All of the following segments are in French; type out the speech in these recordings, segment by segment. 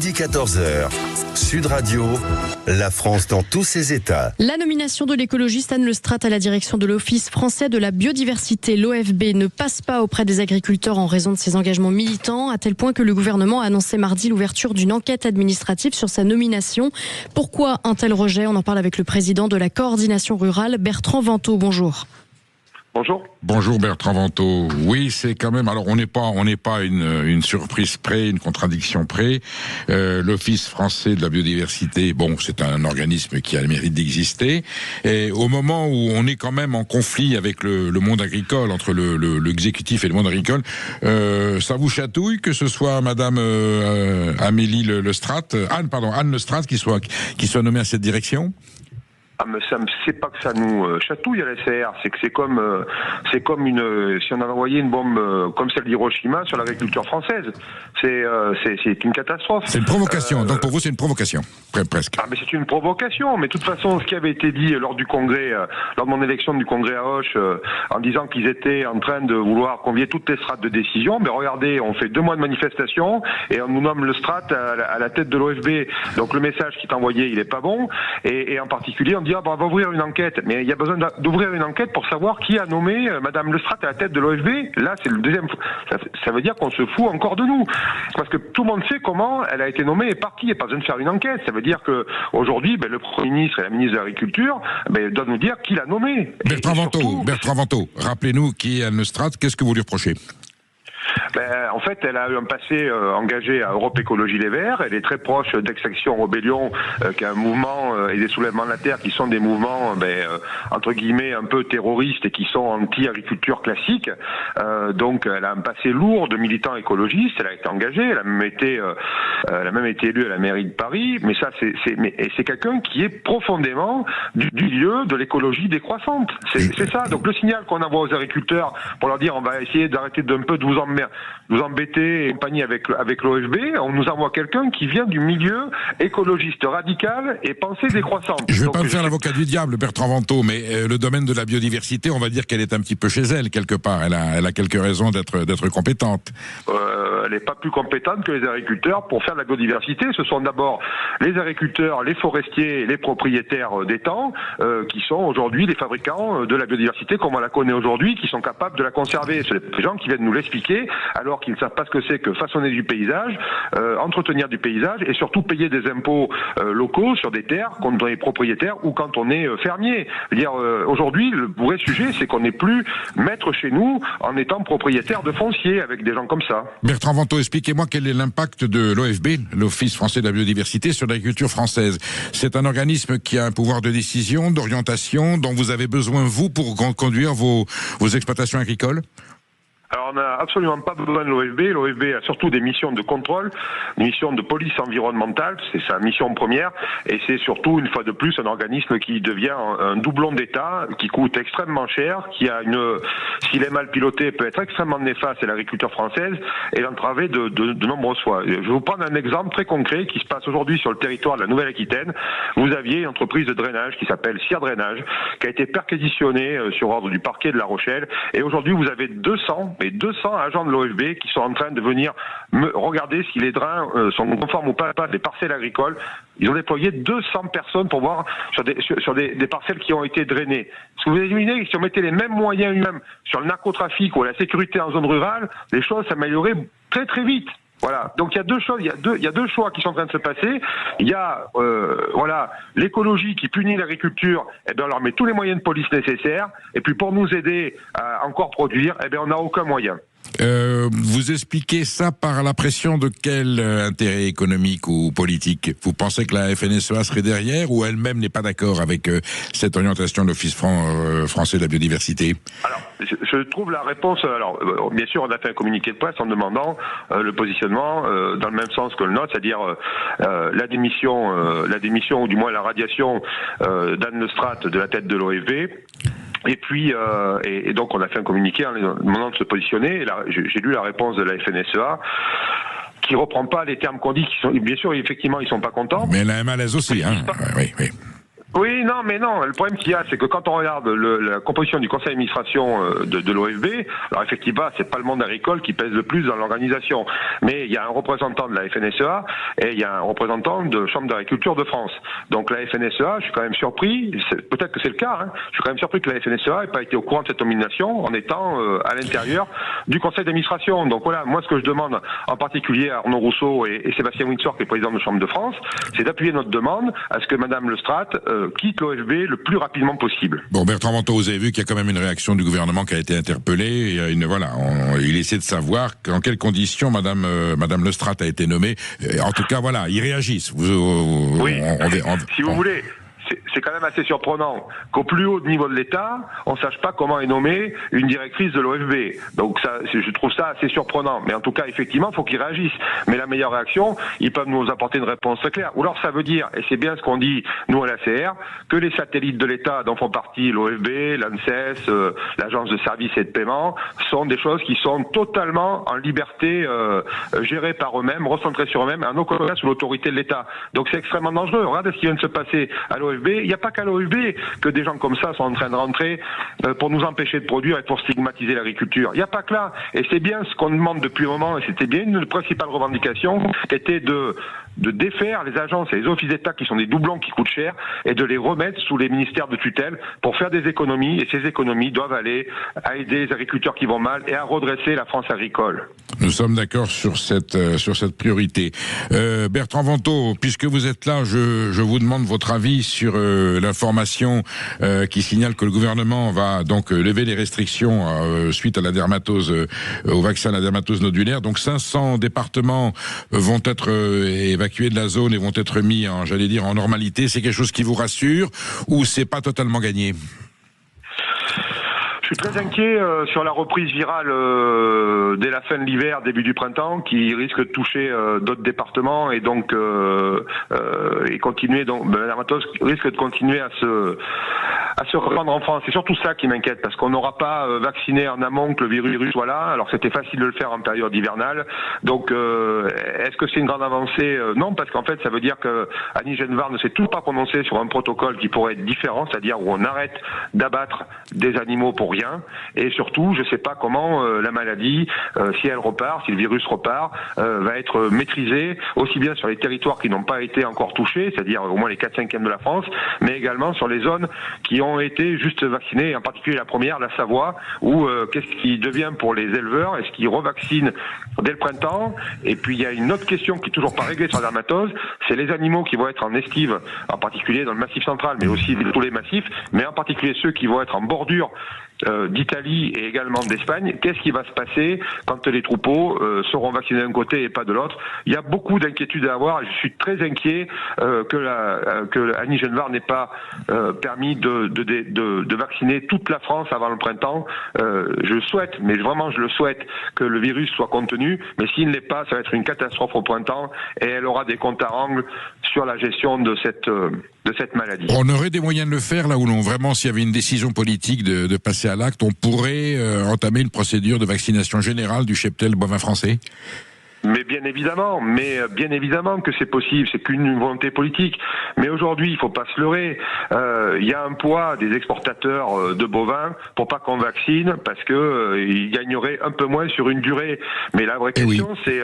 Midi 14h. Sud Radio, la France dans tous ses états. La nomination de l'écologiste Anne Lestrate à la direction de l'Office français de la biodiversité, l'OFB, ne passe pas auprès des agriculteurs en raison de ses engagements militants, à tel point que le gouvernement a annoncé mardi l'ouverture d'une enquête administrative sur sa nomination. Pourquoi un tel rejet? On en parle avec le président de la coordination rurale, Bertrand Vantaux. Bonjour. Bonjour. Bonjour Bertrand Vantaux. Oui, c'est quand même. Alors on n'est pas une surprise près, une contradiction près. L'Office français de la biodiversité, bon, c'est un organisme qui a le mérite d'exister. Et au moment où on est quand même en conflit avec le monde agricole, entre l'exécutif et le monde agricole, ça vous chatouille que ce soit Madame Amélie Lestrate, Anne Lestrate qui soit nommée à cette direction? Ah, mais ça, c'est pas que ça nous chatouille à la SR, c'est que c'est comme si on avait envoyé une bombe comme celle d'Hiroshima sur l'agriculture française. C'est une catastrophe. C'est une provocation. Donc pour vous, c'est une provocation, presque. Ah, mais c'est une provocation. Mais de toute façon, ce qui avait été dit lors du congrès, lors de mon élection du congrès à Auch, en disant qu'ils étaient en train de vouloir convier toutes les strates de décision. Mais regardez, on fait 2 mois de manifestation et on nous nomme le strat à la tête de l'OFB. Donc le message qui est envoyé, il est pas bon. Et en particulier, on dit on va ouvrir une enquête, mais il y a besoin d'ouvrir une enquête pour savoir qui a nommé Madame Lestrate à la tête de l'OFB. Là, c'est le deuxième. Ça veut dire qu'on se fout encore de nous, parce que tout le monde sait comment elle a été nommée et par qui. Il n'y a pas besoin de faire une enquête. Ça veut dire que aujourd'hui, le Premier ministre et la ministre de l'Agriculture doivent nous dire qui l'a nommé. Bertrand Vantaux, rappelez-nous qui est Anne Lestrate. Qu'est-ce que vous lui reprochez? En fait, elle a eu un passé engagé à Europe Écologie Les Verts. Elle est très proche d'Extinction Rebellion, qui est un mouvement et des soulèvements de la terre qui sont des mouvements entre guillemets un peu terroristes et qui sont anti-agriculture classique. Donc, elle a un passé lourd de militant écologiste. Elle a été engagée. Elle a même été élue à la mairie de Paris. Mais ça, c'est quelqu'un qui est profondément du milieu de l'écologie décroissante. C'est ça. Donc, le signal qu'on envoie aux agriculteurs pour leur dire on va essayer d'arrêter d'un peu de vous embêter et compagnie avec l'OFB, on nous envoie quelqu'un qui vient du milieu écologiste radical et pensée décroissante. Je ne vais pas me faire l'avocat du diable, Bertrand Vantaux, mais le domaine de la biodiversité, on va dire qu'elle est un petit peu chez elle, quelque part. Elle a quelques raisons d'être compétente. Elle n'est pas plus compétente que les agriculteurs pour faire de la biodiversité. Ce sont d'abord les agriculteurs, les forestiers et les propriétaires d'étangs qui sont aujourd'hui les fabricants de la biodiversité comme on la connaît aujourd'hui, qui sont capables de la conserver. C'est les gens qui viennent nous l'expliquer alors qu'ils ne savent pas ce que c'est que façonner du paysage, entretenir du paysage et surtout payer des impôts locaux sur des terres quand on est propriétaire ou quand on est fermier. Aujourd'hui, le vrai sujet, c'est qu'on n'est plus maître chez nous en étant propriétaire de foncier avec des gens comme ça. Bertrand Vantaux, expliquez-moi quel est l'impact de l'OFB, l'Office français de la biodiversité, sur l'agriculture française. C'est un organisme qui a un pouvoir de décision, d'orientation, dont vous avez besoin, vous, pour conduire vos exploitations agricoles? Alors, on n'a absolument pas besoin de l'OFB. L'OFB a surtout des missions de contrôle, des missions de police environnementale, c'est sa mission première, et c'est surtout, une fois de plus, un organisme qui devient un doublon d'État, qui coûte extrêmement cher, qui a s'il est mal piloté, peut être extrêmement néfaste à l'agriculture française et l'entraver de nombreuses fois. Je vais vous prendre un exemple très concret qui se passe aujourd'hui sur le territoire de la Nouvelle-Aquitaine. Vous aviez une entreprise de drainage qui s'appelle Cire Drainage, qui a été perquisitionnée sur ordre du parquet de La Rochelle, et aujourd'hui, vous avez 200 agents de l'OFB qui sont en train de venir regarder si les drains sont conformes ou pas des parcelles agricoles. Ils ont déployé 200 personnes pour voir sur des parcelles qui ont été drainées. Si vous imaginez, si on mettait les mêmes moyens humains sur le narcotrafic ou la sécurité en zone rurale, les choses s'amélioreraient très très vite. Voilà. Donc il y a deux choses, il y a deux choix qui sont en train de se passer. Il y a l'écologie qui punit l'agriculture, on leur met tous les moyens de police nécessaires, et puis pour nous aider à encore produire, on n'a aucun moyen. Vous expliquez ça par la pression de quel intérêt économique ou politique? Vous pensez que la FNSEA serait derrière, ou elle-même n'est pas d'accord avec cette orientation de l'Office français de la biodiversité? Alors, je trouve la réponse. Alors, bien sûr, on a fait un communiqué de presse en demandant le positionnement dans le même sens que le nôtre, c'est-à-dire la démission ou du moins la radiation d'Anne Lestrate de la tête de l'OFB. Et puis, et donc on a fait un communiqué en demandant de se positionner. Et là, j'ai lu la réponse de la FNSEA, qui reprend pas les termes qu'on dit, qui sont, bien sûr, effectivement, ils sont pas contents. Mais elle a un malaise aussi, hein. Oui. Oui, non, mais non. Le problème qu'il y a, c'est que quand on regarde la composition du conseil d'administration de l'OFB, alors effectivement, c'est pas le monde agricole qui pèse le plus dans l'organisation, mais il y a un représentant de la FNSEA et il y a un représentant de Chambre d'agriculture de France. Donc la FNSEA, je suis quand même surpris, peut-être que c'est le cas, hein, je suis quand même surpris que la FNSEA n'ait pas été au courant de cette nomination en étant à l'intérieur du conseil d'administration. Donc voilà, moi ce que je demande en particulier à Arnaud Rousseau et Sébastien Windsor, qui est président de Chambre de France, c'est d'appuyer notre demande à ce que Madame Lestrate quitte l'OFB le plus rapidement possible. Bon, Bertrand Vantaux, vous avez vu qu'il y a quand même une réaction du gouvernement qui a été interpellée. Il essaie de savoir dans quelles conditions Madame Lestrate a été nommée. En tout cas, voilà, ils réagissent. Oui, si vous voulez. C'est quand même assez surprenant qu'au plus haut niveau de l'État, on sache pas comment est nommée une directrice de l'OFB. Donc ça, je trouve ça assez surprenant. Mais en tout cas, effectivement, il faut qu'ils réagissent. Mais la meilleure réaction, ils peuvent nous apporter une réponse très claire. Ou alors ça veut dire, et c'est bien ce qu'on dit, nous à l'ACR, que les satellites de l'État dont font partie l'OFB, l'ANSES, l'Agence de services et de paiement, sont des choses qui sont totalement en liberté, gérées par eux-mêmes, recentrées sur eux-mêmes, en aucun cas sous l'autorité de l'État. Donc c'est extrêmement dangereux. Regardez ce qui vient de se passer à l'OFB. Il n'y a pas qu'à l'OFB que des gens comme ça sont en train de rentrer pour nous empêcher de produire et pour stigmatiser l'agriculture. Il n'y a pas que là. Et c'est bien ce qu'on demande depuis un moment, et c'était bien une principale revendication, qui était de défaire les agences et les offices d'État qui sont des doublons qui coûtent cher et de les remettre sous les ministères de tutelle pour faire des économies. Et ces économies doivent aller à aider les agriculteurs qui vont mal et à redresser la France agricole. Nous sommes d'accord sur cette priorité. Bertrand Vantaux, puisque vous êtes là, je vous demande votre avis sur l'information qui signale que le gouvernement va donc lever les restrictions suite à la dermatose, au vaccin à la dermatose nodulaire. Donc 500 départements vont être évacués de la zone et vont être mis en normalité. C'est quelque chose qui vous rassure ou c'est pas totalement gagné? Je suis très inquiet sur la reprise virale dès la fin de l'hiver, début du printemps, qui risque de toucher d'autres départements et donc et continuer. Donc la dermatose risque de continuer à se répandre en France. C'est surtout ça qui m'inquiète, parce qu'on n'aura pas vacciné en amont que le virus soit là. Alors c'était facile de le faire en période hivernale. Donc est-ce que c'est une grande avancée? Non, parce qu'en fait ça veut dire que Annie Genevard ne s'est toujours pas prononcée sur un protocole qui pourrait être différent, c'est-à-dire où on arrête d'abattre des animaux pour rien. Et surtout, je ne sais pas comment la maladie, si elle repart, si le virus repart, va être maîtrisée, aussi bien sur les territoires qui n'ont pas été encore touchés, c'est-à-dire au moins les 4/5e de la France, mais également sur les zones qui ont été juste vaccinées, en particulier la première, la Savoie, où qu'est-ce qui devient pour les éleveurs? Est-ce qu'ils revaccinent dès le printemps? Et puis il y a une autre question qui est toujours pas réglée sur la dermatose, c'est les animaux qui vont être en estive, en particulier dans le Massif central, mais aussi tous les massifs, mais en particulier ceux qui vont être en bordure d'Italie et également d'Espagne. Qu'est-ce qui va se passer quand les troupeaux seront vaccinés d'un côté et pas de l'autre? Il y a beaucoup d'inquiétudes à avoir et je suis très inquiet que Annie Genevard n'ait pas permis de vacciner toute la France avant le printemps. Je souhaite, mais vraiment je le souhaite, que le virus soit contenu, mais s'il ne l'est pas, ça va être une catastrophe au printemps et elle aura des comptes à rendre sur la gestion de cette maladie. On aurait des moyens de le faire là où vraiment, s'il y avait une décision politique de passer à l'acte, on pourrait entamer une procédure de vaccination générale du cheptel bovin français? Mais bien évidemment que c'est possible, c'est qu'une volonté politique. Mais aujourd'hui, il faut pas se leurrer. Il y a un poids des exportateurs de bovins pour pas qu'on vaccine, parce que ils gagneraient un peu moins sur une durée. Mais la vraie question, c'est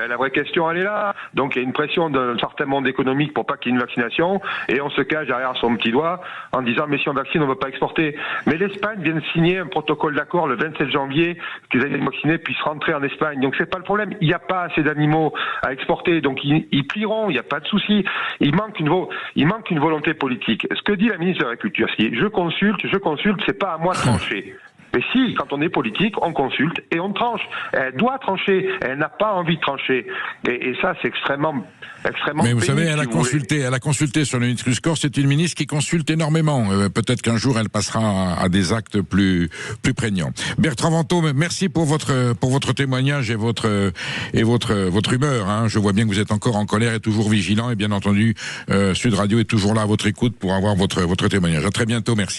la vraie question, elle est là. Donc, il y a une pression d'un certain monde économique pour pas qu'il y ait une vaccination, et on se cache derrière son petit doigt en disant, mais si on vaccine, on ne veut pas exporter. Mais l'Espagne vient de signer un protocole d'accord le 27 janvier, que les animaux vaccinés puissent rentrer en Espagne. Donc, c'est pas le problème. Il n'y a pas assez d'animaux à exporter. Donc, ils plieront. Il n'y a pas de souci. Il manque une volonté politique. Ce que dit la ministre de l'Agriculture, c'est, je consulte, c'est pas à moi de trancher. Mais si, quand on est politique, on consulte et on tranche. Elle doit trancher. Elle n'a pas envie de trancher. Et ça, c'est extrêmement. Mais vous savez, elle a consulté sur le Nutri-Score. C'est une ministre qui consulte énormément. Peut-être qu'un jour, elle passera à des actes plus prégnants. Bertrand Vantaux, merci pour votre témoignage et votre humeur. Hein. Je vois bien que vous êtes encore en colère et toujours vigilant. Et bien entendu, Sud Radio est toujours là à votre écoute pour avoir votre témoignage. À très bientôt. Merci.